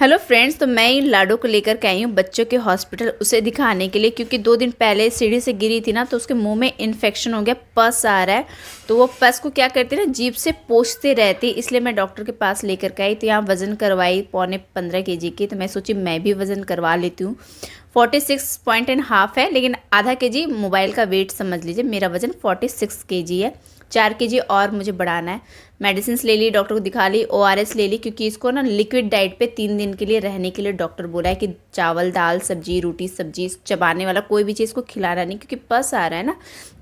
Hello friends, तो मैं इन लाडो को लेकर के आई हूँ बच्चों के हॉस्पिटल उसे दिखाने के लिए, क्योंकि 2 दिन पहले सीढ़ी से गिरी थी ना, तो उसके मुंह में इन्फेक्शन हो गया, पस आ रहा है। तो वो पस को क्या करती है ना, जीभ से पोंछते रहती, इसलिए मैं डॉक्टर के पास लेकर के आई। तो यहाँ वज़न करवाई 15.5 kg की। तो मैं सोची मैं भी वज़न करवा लेती हूँ। 46.5 है, लेकिन आधा kg मोबाइल का वेट समझ लीजिए। मेरा वज़न 46 kg है। 4 kg और मुझे बढ़ाना है। मेडिसिन ले ली, डॉक्टर को दिखा ली, ORS ले ली, क्योंकि इसको ना लिक्विड डाइट पे 3 दिन के लिए रहने के लिए डॉक्टर बोला है कि चावल दाल सब्जी रोटी सब्जी चबाने वाला कोई भी चीज़ को खिलाना नहीं, क्योंकि पस आ रहा है ना,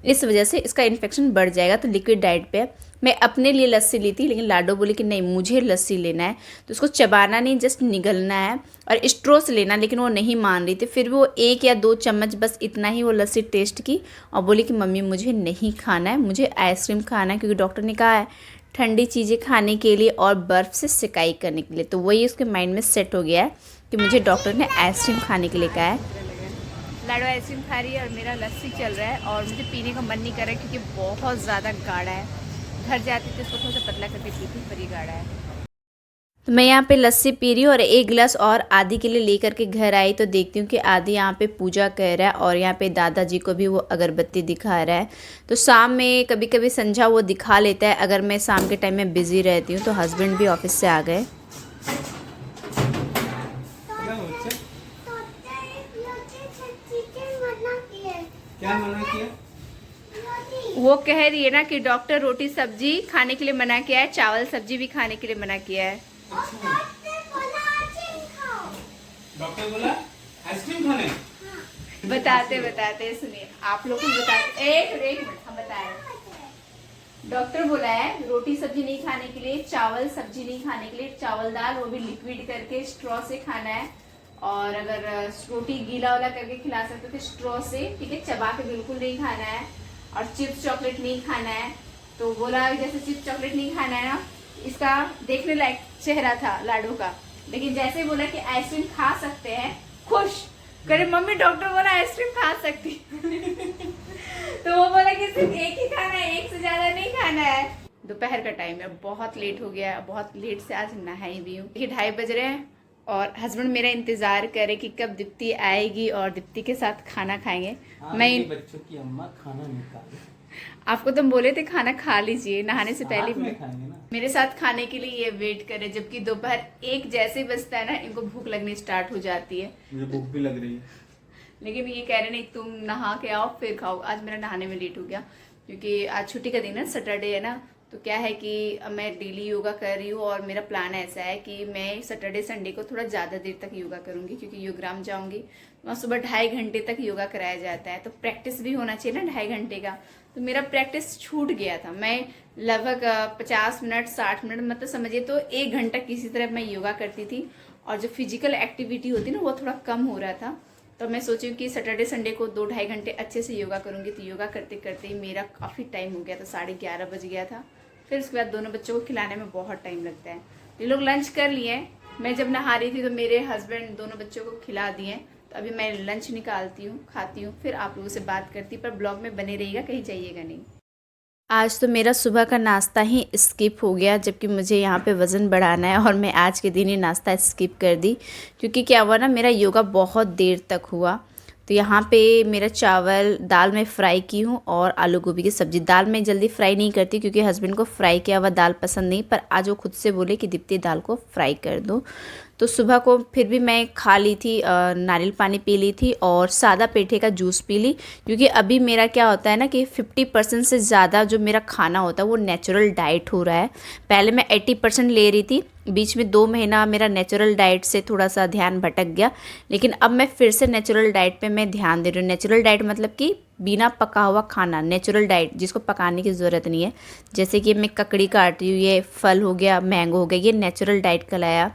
इस वजह से इसका इन्फेक्शन बढ़ जाएगा। तो लिक्विड डाइट पे है। मैं अपने लिए लस्सी ली थी, लेकिन लाडो बोली कि नहीं मुझे लस्सी लेना है, तो उसको चबाना नहीं, जस्ट निगलना है और स्ट्रो से लेना। लेकिन वो नहीं मान रही थी, फिर भी वो 1 या 2 चम्मच बस इतना ही वो लस्सी टेस्ट की और बोली कि मम्मी मुझे नहीं खाना है, मुझे आइसक्रीम खाना है, क्योंकि डॉक्टर ने कहा है ठंडी चीज़ें खाने के लिए और बर्फ़ से सिकाई करने के लिए। तो वही उसके माइंड में सेट हो गया है कि मुझे डॉक्टर ने आइसक्रीम खाने के लिए कहा है। लाडो आइसक्रीम खा रही है और मेरा लस्सी चल रहा है, और मुझे पीने का मन नहीं कर रहा है, क्योंकि बहुत ज़्यादा गाढ़ा है। घर जाती थी उसको थोड़ा सा पतला करके पीती, पर ये गाढ़ा है। तो मैं यहाँ पे लस्सी पी रही हूँ और 1 गिलास और आदि के लिए लेकर के घर आई। तो देखती हूँ कि आदि यहाँ पे पूजा कर रहा है और यहाँ पे दादाजी को भी वो अगरबत्ती दिखा रहा है। तो शाम में कभी कभी संझा वो दिखा लेता है, अगर मैं शाम के टाइम में बिज़ी रहती हूँ। तो हस्बैंड भी ऑफिस से आ गए। क्या मना किया? वो कह रही है ना कि डॉक्टर रोटी सब्जी खाने के लिए मना किया है, चावल सब्जी भी खाने के लिए मना किया है। डॉक्टर बोला आइसक्रीम खाने। बताते सुनिए, आप लोग को बताते। एक मिनट हम बता रहे हैं। डॉक्टर बोला है रोटी सब्जी नहीं खाने के लिए, चावल सब्जी नहीं खाने के लिए, चावल दाल वो भी लिक्विड करके स्ट्रॉ से खाना है। और अगर रोटी गीला वाला करके खिला सकते तो स्ट्रॉ से, ठीक है, चबा के बिल्कुल नहीं खाना है। और चिप्स चॉकलेट नहीं खाना है। तो बोला जैसे चिप्स चॉकलेट नहीं खाना है ना, इसका देखने लायक चेहरा था लाडो का, लेकिन जैसे बोला कि आइसक्रीम खा सकते हैं, खुश करे मम्मी डॉक्टर बोला आइसक्रीम खा सकती तो वो बोला कि सिर्फ एक ही खाना है, एक से ज्यादा नहीं खाना है। दोपहर का टाइम है, बहुत लेट हो गया, बहुत लेट से आज नहाई भी हूँ। 2:30 बज रहे हैं और हस्बैंड मेरा इंतजार करे कि कब दीप्ति आएगी और दीप्ति के साथ खाना खाएंगे। मैं बच्चों की अम्मा खाना निकाल, आपको तुम बोले थे खाना खा लीजिए नहाने से पहले। खाएंगे ना। मेरे साथ खाने के लिए ये वेट करे, जबकि दोपहर 1 जैसे बजता है ना, इनको भूख लगनी स्टार्ट हो जाती है। मुझे भूख भी लग रही है, लेकिन ये कह रहे नहीं तुम नहा के आओ फिर खाओ। आज मेरा नहाने में लेट हो गया, क्योंकि आज छुट्टी का दिन है, सैटरडे है ना। तो क्या है कि मैं डेली योगा कर रही हूँ और मेरा प्लान ऐसा है कि मैं सैटरडे संडे को थोड़ा ज़्यादा देर तक योगा करूँगी, क्योंकि योगराम जाऊँगी वहाँ सुबह 2.5 घंटे तक योगा कराया जाता है। तो प्रैक्टिस भी होना चाहिए ना 2.5 घंटे का। तो मेरा प्रैक्टिस छूट गया था। मैं लगभग 50 मिनट 60 मिनट मतलब समझिए तो 1 घंटा किसी तरह मैं योगा करती थी, और जो फिजिकल एक्टिविटी होती ना वो थोड़ा कम हो रहा था। तो मैं सोची कि सैटरडे संडे को 2-2.5 घंटे अच्छे से योगा करूँगी। तो योगा करते करते ही मेरा काफ़ी टाइम हो गया था, 11:30 बज गया था। फिर उसके बाद दोनों बच्चों को खिलाने में बहुत टाइम लगता है। ये लोग लंच कर लिए। मैं जब नहा रही थी तो मेरे हस्बैंड दोनों बच्चों को खिला दिए। तो अभी मैं लंच निकालती हूँ, खाती हूँ, फिर आप लोगों से बात करती। पर ब्लॉग में बने रहिएगा, कहीं जाइएगा नहीं। आज तो मेरा सुबह का नाश्ता ही स्किप हो गया, जबकि मुझे यहाँ पे वज़न बढ़ाना है, और मैं आज के दिन ही नाश्ता स्किप कर दी। क्योंकि क्या हुआ ना, मेरा योगा बहुत देर तक हुआ। तो यहाँ पे मेरा चावल दाल में फ्राई की हूँ और आलू गोभी की सब्ज़ी। दाल में जल्दी फ्राई नहीं करती, क्योंकि हस्बैंड को फ्राई किया हुआ दाल पसंद नहीं, पर आज वो खुद से बोले कि दीप्ति दाल को फ्राई कर दो। तो सुबह को फिर भी मैं खा ली थी, नारियल पानी पी ली थी और सादा पेठे का जूस पी ली। क्योंकि अभी मेरा क्या होता है ना कि 50% से ज़्यादा जो मेरा खाना होता है वो नेचुरल डाइट हो रहा है। पहले मैं 80% ले रही थी, बीच में 2 महीना मेरा नेचुरल डाइट से थोड़ा सा ध्यान भटक गया, लेकिन अब मैं फिर से नेचुरल डाइट पे मैं ध्यान दे रही हूँ। नेचुरल डाइट मतलब कि बिना पका हुआ खाना, नेचुरल डाइट जिसको पकाने की ज़रूरत नहीं है। जैसे कि मैं ककड़ी काट रही हूँ, ये फल हो गया, मैंगो हो गया, ये नेचुरल डाइट कहलाया।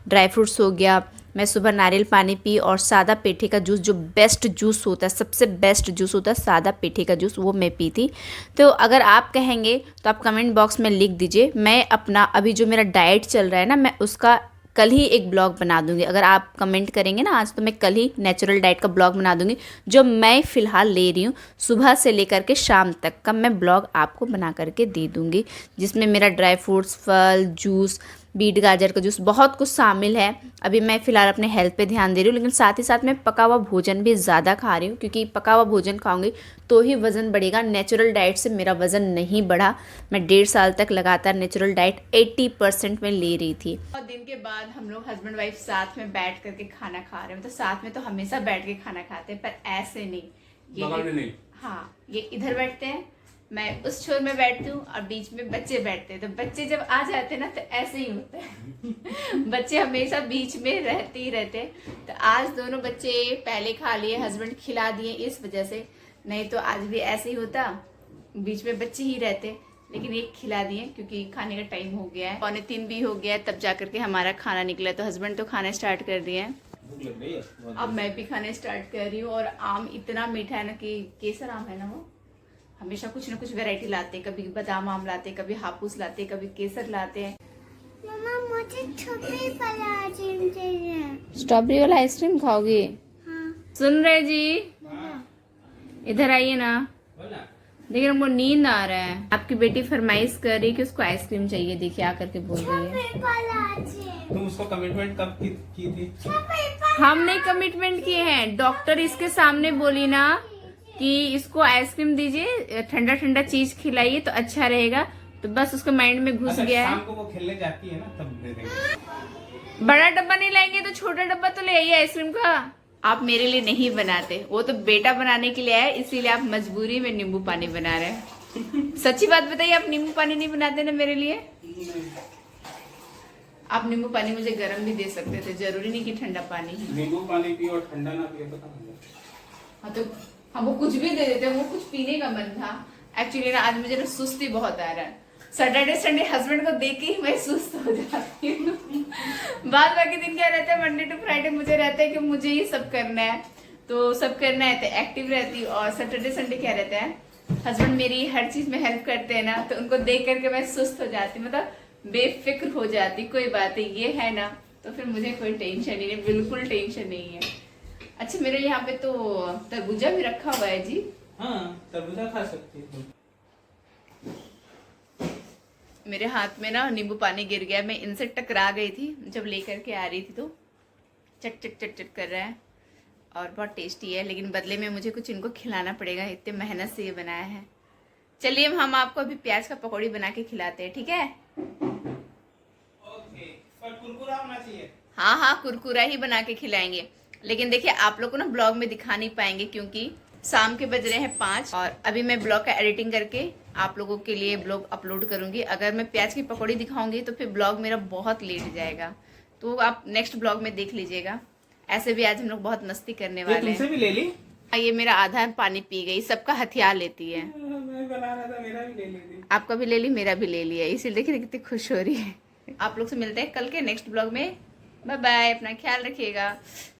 ड्राई फ्रूट्स हो गया। मैं सुबह नारियल पानी पी और सादा पेठे का जूस, जो बेस्ट जूस होता है, सबसे बेस्ट जूस होता है सादा पेठे का जूस, वो मैं पी थी। तो अगर आप कहेंगे तो आप कमेंट बॉक्स में लिख दीजिए। मैं अपना अभी जो मेरा डाइट चल रहा है ना, मैं उसका कल ही एक ब्लॉग बना दूंगी। अगर आप कमेंट करेंगे ना आज, तो मैं कल ही नेचुरल डाइट का ब्लॉग बना दूंगी, जो मैं फ़िलहाल ले रही हूँ। सुबह से लेकर के शाम तक का मैं ब्लॉग आपको बना करके दे दूंगी, जिसमें मेरा ड्राई फ्रूट्स, फल, जूस, बीट गाजर का जूस, बहुत कुछ शामिल है। अभी मैं फ़िलहाल अपने हेल्थ पे ध्यान दे रही हूँ, लेकिन साथ ही साथ मैं पका हुआ भोजन भी ज़्यादा खा रही हूँ, क्योंकि पका हुआ भोजन खाऊंगी तो ही वज़न बढ़ेगा। नेचुरल डाइट से मेरा वज़न नहीं बढ़ा। मैं 1.5 साल तक लगातार नेचुरल डाइट 80% में ले रही थी। और दिन के बाद हम लोग हस्बैंड वाइफ साथ में बैठ करके खाना खा रहे हैं। मतलब साथ में तो हमेशा बैठ के खाना खाते हैं, पर ऐसे नहीं, नहीं। हाँ, ये इधर बैठते हैं, मैं उस छोर में बैठती हूँ और बीच में बच्चे बैठते हैं। तो बच्चे जब आ जाते हैं ना तो ऐसे ही होता है बच्चे हमेशा बीच में रहते ही रहते हैं। तो आज दोनों बच्चे पहले खा लिए, हस्बैंड खिला दिए इस वजह से, नहीं तो आज भी ऐसे ही होता, बीच में बच्चे ही रहते। लेकिन ये खिला दिए क्योंकि खाने का टाइम हो गया है, 2:45 भी हो गया है, तब जा करके हमारा खाना निकला। तो हस्बैंड तो खाना स्टार्ट कर दिए हैं, अब मैं भी खाना स्टार्ट कर रही हूँ। और आम इतना मीठा है ना, कि केसर आम है ना, वो हमेशा कुछ ना कुछ वैरायटी लाते हैं। कभी बादाम आम लाते हैं, कभी हापुस लाते हैं, कभी केसर लाते हैं। मम्मा मुझे स्ट्रॉबेरी वाला आइसक्रीम चाहिए। स्ट्रॉबेरी वाला आइसक्रीम खाओगे? हाँ। सुन रहे जी, इधर आइए ना। देखिए हमको नींद आ रहा है। आपकी बेटी फरमाइश कर रही है कि उसको आइसक्रीम चाहिए। देखिए आकर के बोल रही है। स्ट्रॉबेरी वाला आइसक्रीम। तुम उसको कमिटमेंट कब की थी? स्ट्रॉबेरी वाला। हमने कमिटमेंट किए हैं, डॉक्टर इसके सामने बोली ना कि इसको आइसक्रीम दीजिए, ठंडा ठंडा चीज खिलाइए तो अच्छा रहेगा। तो बस उसके माइंड में घुस गया है। शाम को वो खेलने जाती है ना, तब दे देंगे। बड़ा डब्बा नहीं लाएंगे तो छोटा डब्बा तो ले आइए आइसक्रीम का। आप मेरे लिए नहीं बनाते, वो तो बेटा बनाने के लिए आया, इसीलिए आप मजबूरी में नींबू पानी बना रहे हैं। सच्ची बात बताइए, आप नींबू पानी नहीं बनाते ना मेरे लिए? आप नींबू पानी मुझे गर्म भी दे सकते थे, जरूरी नहीं कि ठंडा पानी ही। नींबू पानी पियो और ठंडा ना पियो तो हाँ, तो हम वो कुछ भी दे देते, वो कुछ पीने का मन था। एक्चुअली ना आज मुझे ना सुस्ती बहुत आ रहा है। सैटरडे संडे हस्बैंड को देख के ही मैं सुस्त हो जाती हूँ। बाद बाकी दिन क्या रहता है, मंडे टू फ्राइडे मुझे रहता है कि मुझे ही सब करना है, तो सब करना है तो एक्टिव रहती हूँ। और सैटरडे संडे क्या रहता है, हस्बैंड मेरी हर चीज में हेल्प करते हैं ना, तो उनको देख करके मैं सुस्त हो जाती, मतलब बेफिक्र हो जाती। कोई बात है, ये है ना, तो फिर मुझे कोई टेंशन ही नहीं, बिल्कुल टेंशन नहीं है। अच्छा, मेरे यहाँ पे तो तरबूजा भी रखा हुआ है जी। हाँ, तरबूजा खा सकती है। मेरे हाथ में ना नींबू पानी गिर गया, मैं इनसे टकरा गई थी जब लेकर के आ रही थी, तो चट चट चट चट कर रहा है और बहुत टेस्टी है। लेकिन बदले में मुझे कुछ इनको खिलाना पड़ेगा, इतने मेहनत से ये बनाया है। चलिए हम आपको अभी प्याज का पकौड़ी बना के खिलाते हैं, ठीक है? ओके, पर कुरकुरा होना चाहिए। हाँ हाँ, कुरकुरा ही बना के खिलाएंगे। लेकिन देखिए आप लोग को ना ब्लॉग में दिखा नहीं पाएंगे, क्योंकि शाम के बज रहे हैं 5 और अभी मैं ब्लॉग का एडिटिंग करके आप लोगों के लिए ब्लॉग अपलोड करूंगी। अगर मैं प्याज की पकौड़ी दिखाऊंगी तो फिर ब्लॉग मेरा बहुत लेट जाएगा, तो आप नेक्स्ट ब्लॉग में देख लीजिएगा। ऐसे भी आज हम लोग बहुत मस्ती करने वाले तुमसे हैं। भी ले ली? ये मेरा आधा पानी पी गई, सबका हथियार लेती है। मैं बना रहा था, मेरा भी ले ली। आपका भी ले ली, मेरा भी ले लिया, इसीलिए देखिए कितनी खुश हो रही है। आप लोग से मिलते हैं कल के नेक्स्ट ब्लॉग में। बाय बाय, अपना ख्याल रखिएगा।